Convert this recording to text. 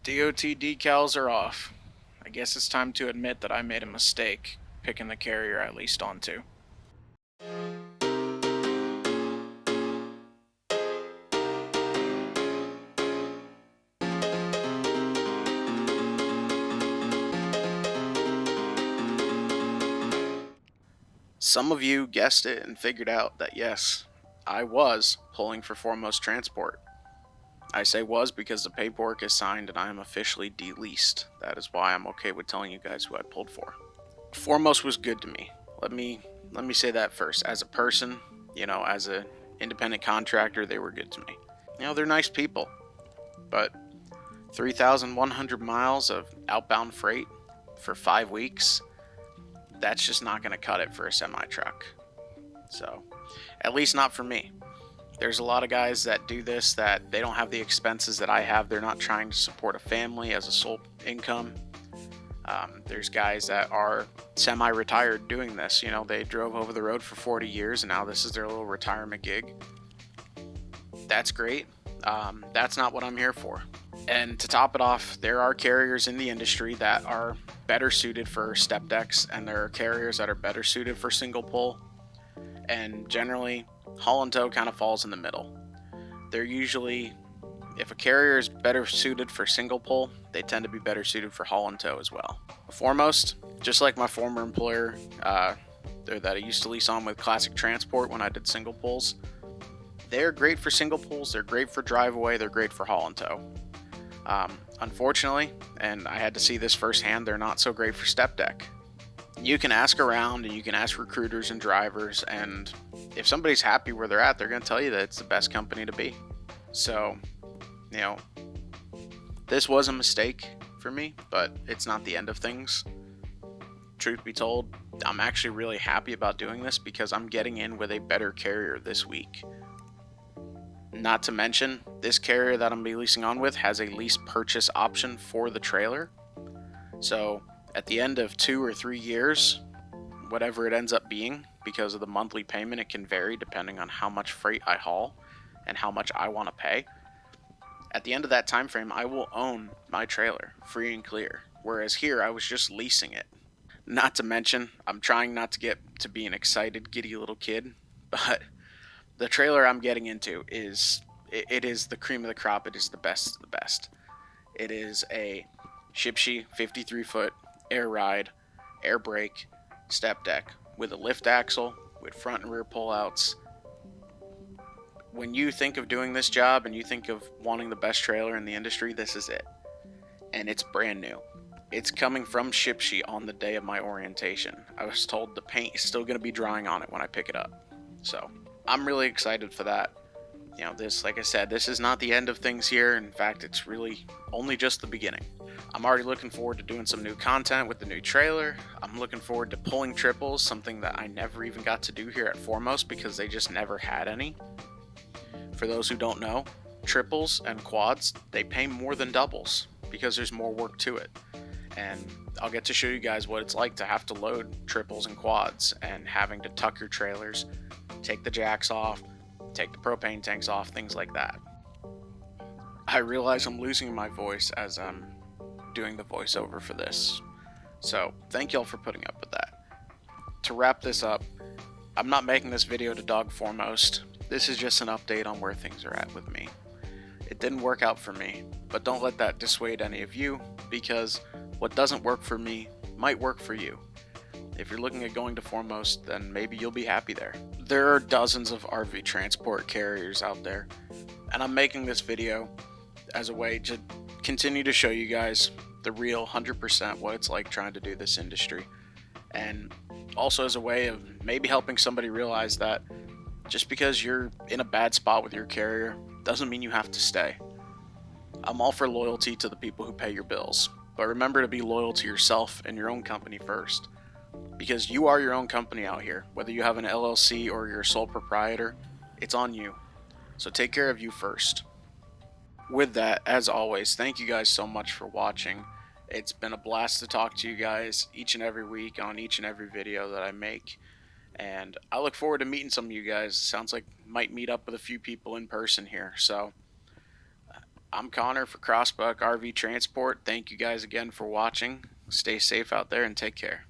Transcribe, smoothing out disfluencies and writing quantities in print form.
DOT decals are off. I guess it's time to admit that I made a mistake picking the carrier I leased onto. Some of you guessed it and figured out that yes, I was pulling for Foremost Transport. I say was because the paperwork is signed and I am officially deleased. That is why I'm okay with telling you guys who I pulled for. Foremost was good to me. Let me say that first. As a person, as an independent contractor, they were good to me. They're nice people, but 3,100 miles of outbound freight for 5 weeks, that's just not going to cut it for a semi truck. So, at least not for me. There's a lot of guys that do this that they don't have the expenses that I have. They're not trying to support a family as a sole income. There's guys that are semi-retired doing this. They drove over the road for 40 years and now this is their little retirement gig. That's great. That's not what I'm here for. And to top it off, there are carriers in the industry that are better suited for step decks, and there are carriers that are better suited for single pull. And generally, haul and tow kind of falls in the middle. They're usually, if a carrier is better suited for single pull, they tend to be better suited for haul and tow as well. Foremost, just like my former employer that I used to lease on with Classic Transport when I did single pulls, they're great for single pulls, they're great for drive away, they're great for haul and tow. Unfortunately, and I had to see this firsthand, they're not so great for step deck. You can ask around and you can ask recruiters and drivers, and if somebody's happy where they're at, they're going to tell you that it's the best company to be. So, this was a mistake for me, but it's not the end of things. Truth be told, I'm actually really happy about doing this because I'm getting in with a better carrier this week. Not to mention, this carrier that I'm be leasing on with has a lease purchase option for the trailer. So at the end of 2 or 3 years, whatever it ends up being, because of the monthly payment, it can vary depending on how much freight I haul and how much I want to pay. At the end of that time frame, I will own my trailer free and clear, whereas here I was just leasing it. Not to mention, I'm trying not to get to be an excited, giddy little kid, but the trailer I'm getting into is the cream of the crop. It is the best of the best. It is a Shipshe 53-foot air ride, air brake, step deck with a lift axle, with front and rear pullouts. When you think of doing this job and you think of wanting the best trailer in the industry, this is it. And it's brand new. It's coming from Shipshe on the day of my orientation. I was told the paint is still going to be drying on it when I pick it up. So I'm really excited for that. This, like I said, this is not the end of things here. In fact, it's really only just the beginning. I'm already looking forward to doing some new content with the new trailer. I'm looking forward to pulling triples, something that I never even got to do here at Foremost because they just never had any. For those who don't know, triples and quads, they pay more than doubles because there's more work to it. And I'll get to show you guys what it's like to have to load triples and quads and having to tuck your trailers, take the jacks off, take the propane tanks off, things like that. I realize I'm losing my voice as I'm doing the voiceover for this. So thank y'all for putting up with that. To wrap this up, I'm not making this video to dog Foremost. This is just an update on where things are at with me. It didn't work out for me, but don't let that dissuade any of you, because what doesn't work for me might work for you. If you're looking at going to Foremost, then maybe you'll be happy there. There are dozens of RV transport carriers out there, and I'm making this video as a way to continue to show you guys the real 100% what it's like trying to do this industry, and also as a way of maybe helping somebody realize that just because you're in a bad spot with your carrier doesn't mean you have to stay. I'm all for loyalty to the people who pay your bills, but remember to be loyal to yourself and your own company first. Because you are your own company out here. Whether you have an LLC or you're a sole proprietor, it's on you. So take care of you first. With that, as always, thank you guys so much for watching. It's been a blast to talk to you guys each and every week on each and every video that I make. And I look forward to meeting some of you guys. Sounds like might meet up with a few people in person here. So I'm Connor for Crossbuck RV Transport. Thank you guys again for watching. Stay safe out there and take care.